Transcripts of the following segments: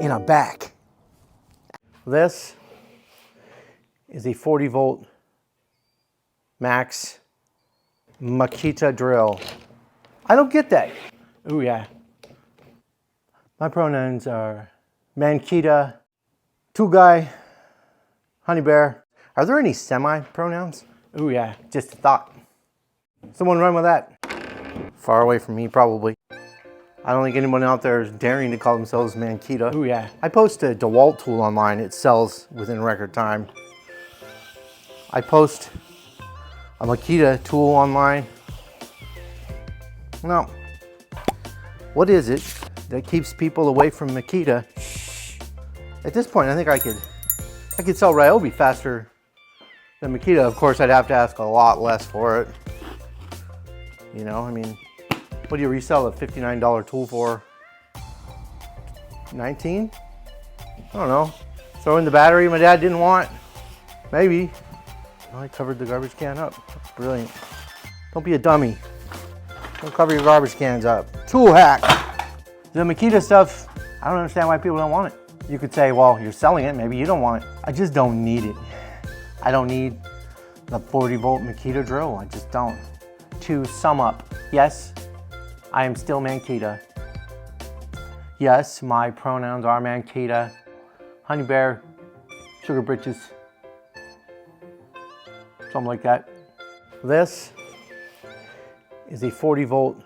and I'm back. This is a 40 volt max Makita drill. I don't get that. Ooh yeah. My pronouns are Makita, Two Guy, Honey Bear. Are there any semi-pronouns? Ooh yeah, just a thought. Someone run with that. Far away from me, probably. I don't think anyone out there is daring to call themselves Makita. Ooh yeah. I post a DeWalt tool online. It sells within record time. I post a Makita tool online. No. What is it that keeps people away from Makita? At this point, I think I could sell Ryobi faster than Makita. Of course, I'd have to ask a lot less for it. You know, I mean, what do you resell a $59 tool for? 19? I don't know. Throw in the battery my dad didn't want. Maybe. Well, I covered the garbage can up. That's brilliant. Don't be a dummy. Don't cover your garbage cans up. Tool hack. The Makita stuff, I don't understand why people don't want it. You could say, well, you're selling it, maybe you don't want it. I just don't need it. I don't need the 40 volt Makita drill, I just don't. To sum up, yes, I am still Makita. Yes, my pronouns are Makita, Honey Bear, Sugar Britches, something like that. This is a 40 volt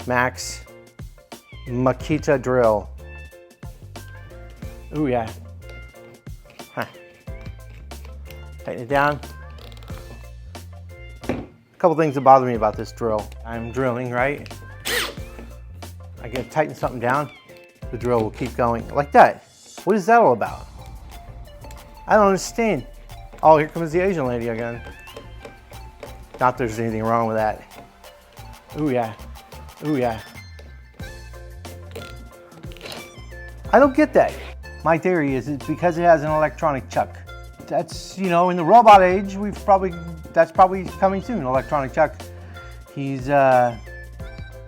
max Makita drill. Ooh yeah. Huh. Tighten it down. A couple things that bother me about this drill. I'm drilling, right? I get to tighten something down, the drill will keep going like that. What is that all about? I don't understand. Oh, here comes the Asian lady again. Not there's anything wrong with that. Ooh yeah. Ooh yeah. I don't get that. My theory is it's because it has an electronic chuck. That's, you know, in the robot age, that's probably coming soon, electronic chuck. He's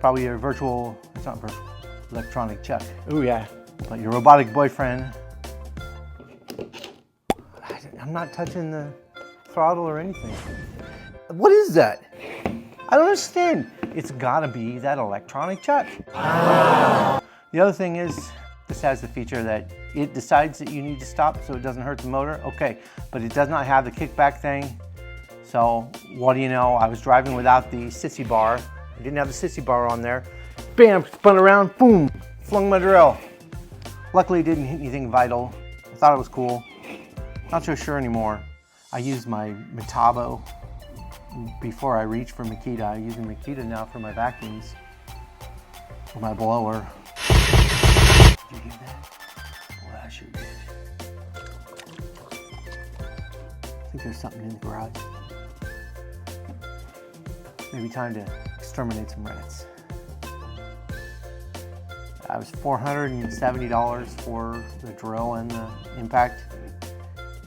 probably a virtual, it's not virtual, electronic chuck. Ooh yeah, but your robotic boyfriend. I'm not touching the throttle or anything. What is that? I don't understand. It's gotta be that electronic chuck. The other thing is, this has the feature that it decides that you need to stop so it doesn't hurt the motor. Okay, but it does not have the kickback thing. So what do you know? I was driving without the sissy bar. I didn't have the sissy bar on there. Bam, spun around, boom, flung my drill. Luckily it didn't hit anything vital. I thought it was cool. Not so sure anymore. I use my Metabo before I reach for Makita. I use the Makita now for my vacuums, for my blower. Did you hear that? Well, I sure did. I think there's something in the garage. Maybe time to exterminate some rats. It was $470 for the drill and the impact,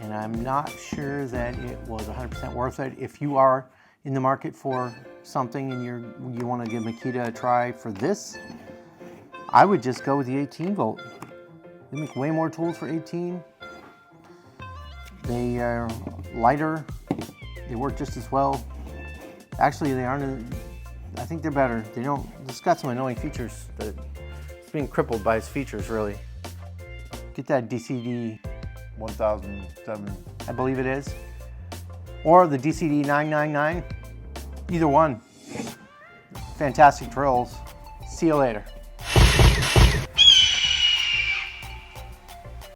and I'm not sure that it was 100% worth it. If you are in the market for something and you want to give Makita a try for this, I would just go with the 18 volt. They make way more tools for 18. They are lighter. They work just as well. Actually, they aren't, I think they're better. It's got some annoying features, but it's being crippled by its features, really. Get that DCD 1007, I believe it is. Or the DCD 999, either one. Fantastic drills. See you later.